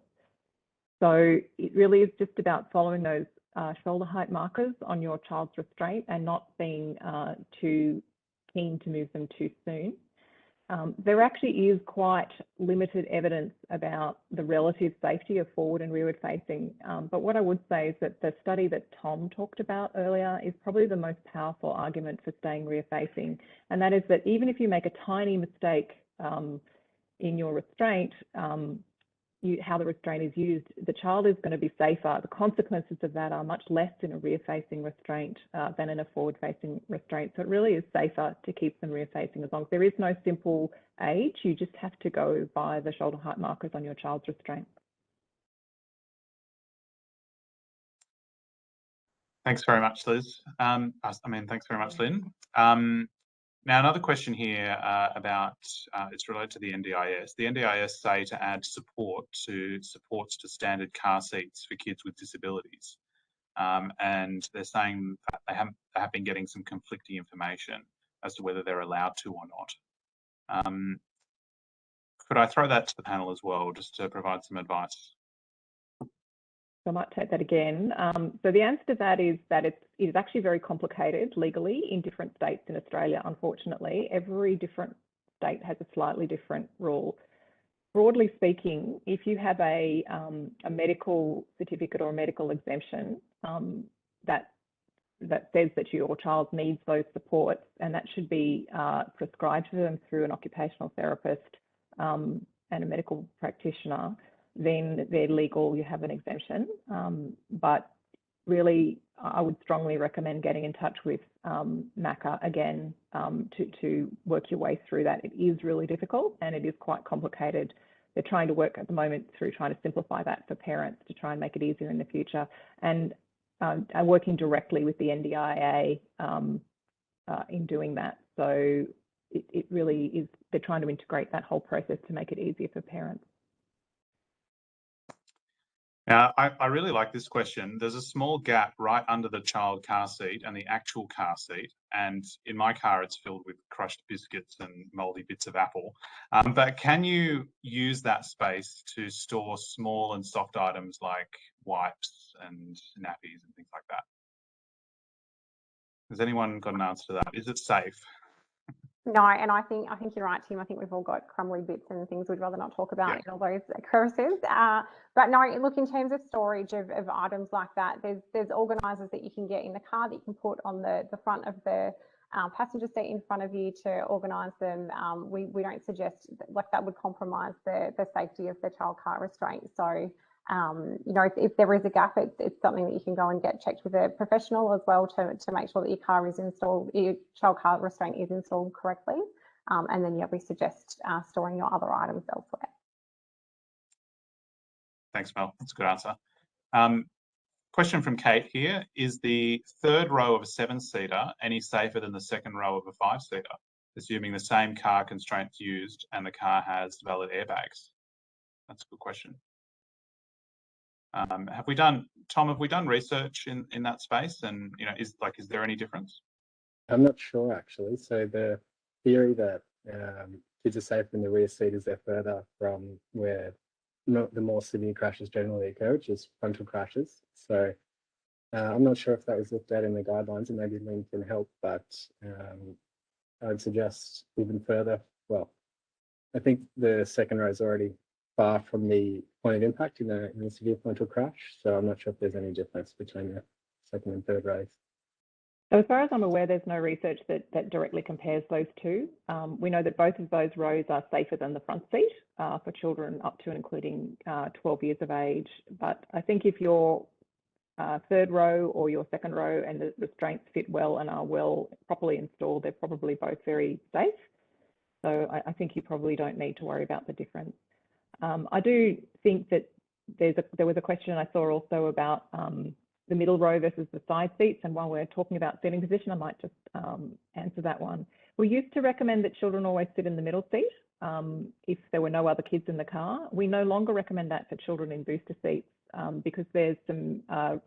So it really is just about following those shoulder height markers on your child's restraint and not being too keen to move them too soon. There actually is quite limited evidence about the relative safety of forward and rearward facing. But what I would say is that the study that Tom talked about earlier is probably the most powerful argument for staying rear facing. And that is that even if you make a tiny mistake in your restraint, how the restraint is used, the child is going to be safer. The consequences of that are much less in a rear-facing restraint than in a forward-facing restraint. So it really is safer to keep them rear-facing as long as there is no simple age. You just have to go by the shoulder height markers on your child's restraint. Thanks very much, Liz. Thanks very much, Lynn. Now, another question here about, it's related to the NDIS. The NDIS say to add supports to standard car seats for kids with disabilities. And they're saying that they have been getting some conflicting information as to whether they're allowed to or not. Could I throw that to the panel as well, just to provide some advice? So I might take that again. So the answer to that is that it is actually very complicated legally in different states in Australia, unfortunately. Every different state has a slightly different rule. Broadly speaking, if you have a medical certificate or a medical exemption that says that your child needs those supports, and that should be prescribed to them through an occupational therapist and a medical practitioner, then they're legal, you have an exemption. But really, I would strongly recommend getting in touch with MACA again to work your way through that. It is really difficult and it is quite complicated. They're trying to work at the moment through trying to simplify that for parents to try and make it easier in the future. And are working directly with the NDIA in doing that. So it really is, they're trying to integrate that whole process to make it easier for parents. Now, I really like this question. There's a small gap right under the child car seat and the actual car seat. And in my car, it's filled with crushed biscuits and moldy bits of apple. But can you use that space to store small and soft items like wipes and nappies and things like that? Has anyone got an answer to that? Is it safe? No, and I think you're right, Tim. I think we've all got crumbly bits and things we'd rather not talk about in all those crevices. But no, look, in terms of storage of items like that, there's organisers that you can get in the car that you can put on the front of the passenger seat in front of you to organise them. We don't suggest that would compromise the safety of the child car restraint. So you know, if there is a gap, it's something that you can go and get checked with a professional as well to make sure that your car is installed, your child car restraint is installed correctly. And then we suggest storing your other items elsewhere. Thanks, Mel. That's a good answer. Question from Kate here. Is the third row of a 7-seater any safer than the second row of a 5-seater? assuming the same car constraints used and the car has valid airbags? That's a good question. Tom, have we done research in that space? And, you know, is there any difference? I'm not sure actually. So the theory that kids are safe in the rear seat is they're further from where the more severe crashes generally occur, which is frontal crashes. So I'm not sure if that was looked at in the guidelines, and maybe Lynn can help, but I'd suggest even further. Well, I think the second row is already far from the point of impact in a severe frontal crash, so I'm not sure if there's any difference between the second and third rows. So as far as I'm aware, there's no research that directly compares those two. We know that both of those rows are safer than the front seat for children up to and including 12 years of age. But I think if your third row or your second row and the restraints fit well and are well properly installed, they're probably both very safe. So I think you probably don't need to worry about the difference. I do think that there was a question I saw also about the middle row versus the side seats. And while we're talking about seating position, I might just answer that one. We used to recommend that children always sit in the middle seat if there were no other kids in the car. We no longer recommend that for children in booster seats because there's some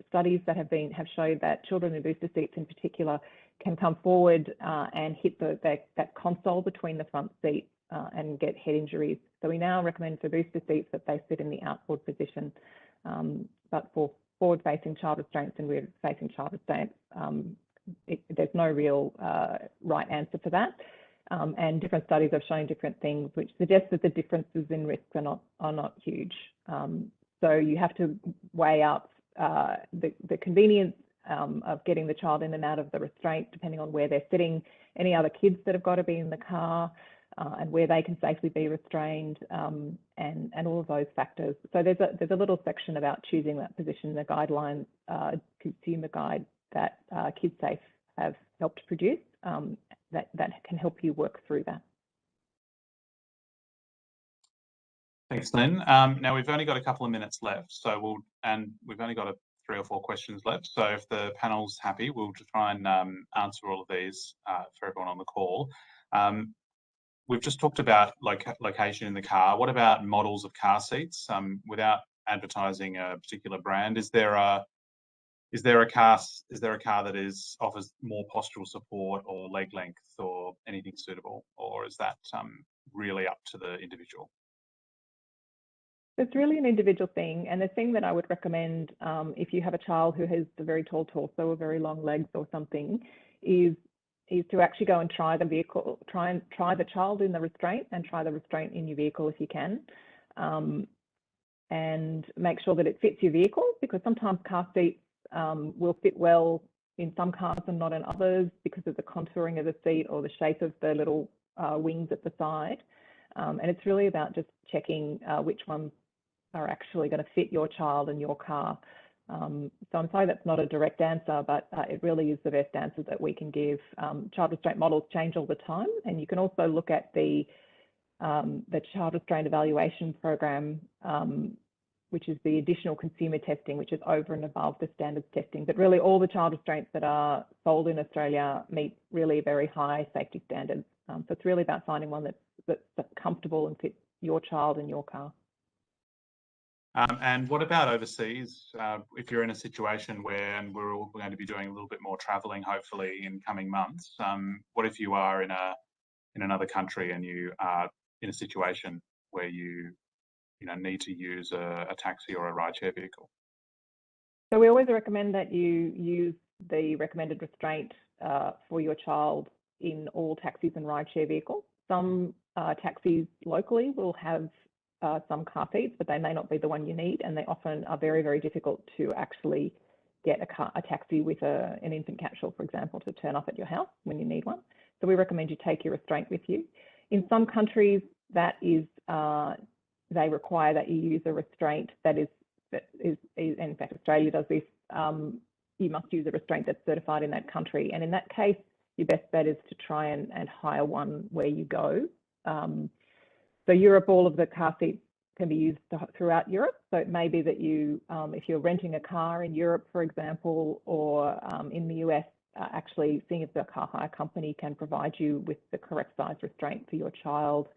studies that have showed that children in booster seats in particular can come forward and hit that console between the front seats and get head injuries. So we now recommend for booster seats that they sit in the outboard position. But for forward-facing child restraints and rear-facing child restraints, there's no real right answer for that. And different studies have shown different things, which suggests that the differences in risk are not huge. So you have to weigh up the convenience of getting the child in and out of the restraint, depending on where they're sitting, any other kids that have got to be in the car, and where they can safely be restrained, and all of those factors. So there's a little section about choosing that position in the guidelines, consumer guide that Kidsafe have helped produce that can help you work through that. Thanks, Lynn. Now we've only got a couple of minutes left, so we've only got 3 or 4 questions left. So if the panel's happy, we'll try and answer all of these for everyone on the call. We've just talked about location in the car. What about models of car seats? Without advertising a particular brand, is there a car that offers more postural support or leg length or anything suitable, or is that really up to the individual? It's really an individual thing, and the thing that I would recommend if you have a child who has a very tall torso or very long legs or something is to actually go and try the vehicle, try the child in the restraint and try the restraint in your vehicle if you can, and make sure that it fits your vehicle, because sometimes car seats will fit well in some cars and not in others because of the contouring of the seat or the shape of the little wings at the side. And it's really about just checking which ones are actually going to fit your child and your car. So I'm sorry that's not a direct answer, but it really is the best answer that we can give. Child restraint models change all the time, and you can also look at the child restraint evaluation program, which is the additional consumer testing, which is over and above the standards testing. But really all the child restraints that are sold in Australia meet really very high safety standards. So it's really about finding one that's comfortable and fits your child and your car. And what about overseas? If you're in a situation where, and we're all going to be doing a little bit more travelling, hopefully in coming months, what if you are in another country and you are in a situation where you need to use a taxi or a rideshare vehicle? So we always recommend that you use the recommended restraint for your child in all taxis and rideshare vehicles. Some taxis locally will have some car seats, but they may not be the one you need, and they often are very, very difficult to actually get a taxi with an infant capsule, for example, to turn up at your house when you need one. So we recommend you take your restraint with you. In some countries, they require that you use a restraint that is, in fact, Australia does this. You must use a restraint that's certified in that country, and in that case, your best bet is to try and hire one where you go. So Europe, all of the car seats can be used throughout Europe. So it may be that you, if you're renting a car in Europe, for example, or in the US, actually seeing if the car hire company can provide you with the correct size restraint for your child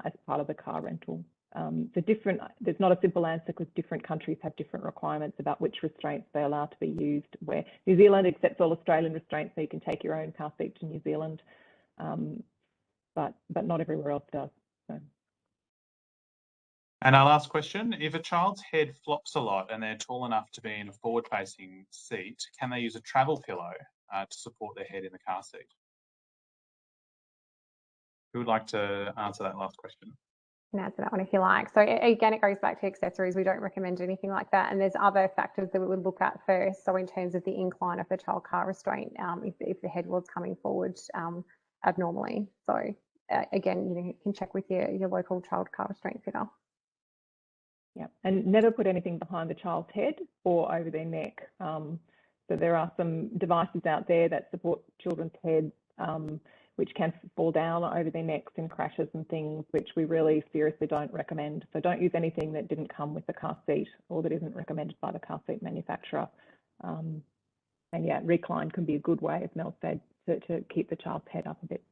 as part of the car rental. There's not a simple answer because different countries have different requirements about which restraints they allow to be used. Where New Zealand accepts all Australian restraints, so you can take your own car seat to New Zealand, but not everywhere else does. So. And our last question, if a child's head flops a lot and they're tall enough to be in a forward-facing seat, can they use a travel pillow to support their head in the car seat? Who would like to answer that last question? can answer that one if you like. So again, it goes back to accessories. We don't recommend anything like that. And there's other factors that we would look at first. So in terms of the incline of the child car restraint, if the head was coming forward abnormally. So again, you can check with your local child car restraint fitter. Yeah, and never put anything behind the child's head or over their neck. So there are some devices out there that support children's heads, which can fall down over their necks in crashes and things, which we really seriously don't recommend. So don't use anything that didn't come with the car seat or that isn't recommended by the car seat manufacturer. And yeah, recline can be a good way, as Mel said, to keep the child's head up a bit.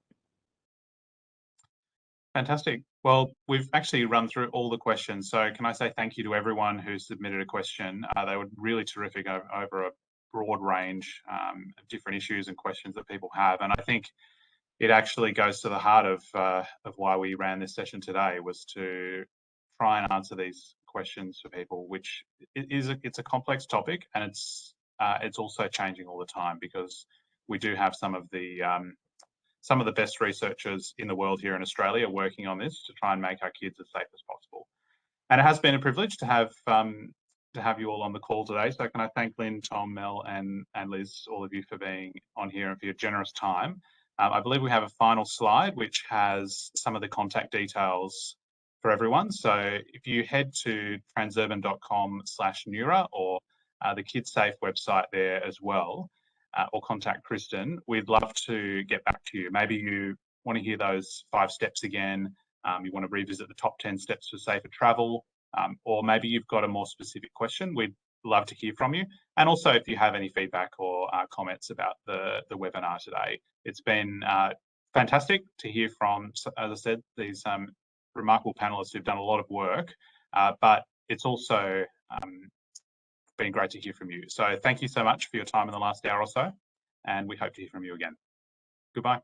Fantastic. Well, we've actually run through all the questions. So can I say thank you to everyone who submitted a question. They were really terrific over a broad range of different issues and questions that people have. And I think it actually goes to the heart of why we ran this session today, was to try and answer these questions for people, which it's a complex topic, and it's also changing all the time, because we do have some of the best researchers in the world here in Australia working on this to try and make our kids as safe as possible. And it has been a privilege to have you all on the call today. So can I thank Lynn, Tom, Mel, and Liz, all of you, for being on here and for your generous time. I believe we have a final slide which has some of the contact details for everyone. So if you head to transurban.com/NeuRa or the Kidsafe website there as well, or contact Kristen, we'd love to get back to you. Maybe you want to hear those 5 steps again, you want to revisit the top 10 steps for safer travel, or maybe you've got a more specific question. We'd love to hear from you. And also, if you have any feedback or comments about the webinar today. It's been fantastic to hear from, as I said, these remarkable panelists who've done a lot of work, but it's also been great to hear from you. So thank you so much for your time in the last hour or so, and we hope to hear from you again. Goodbye.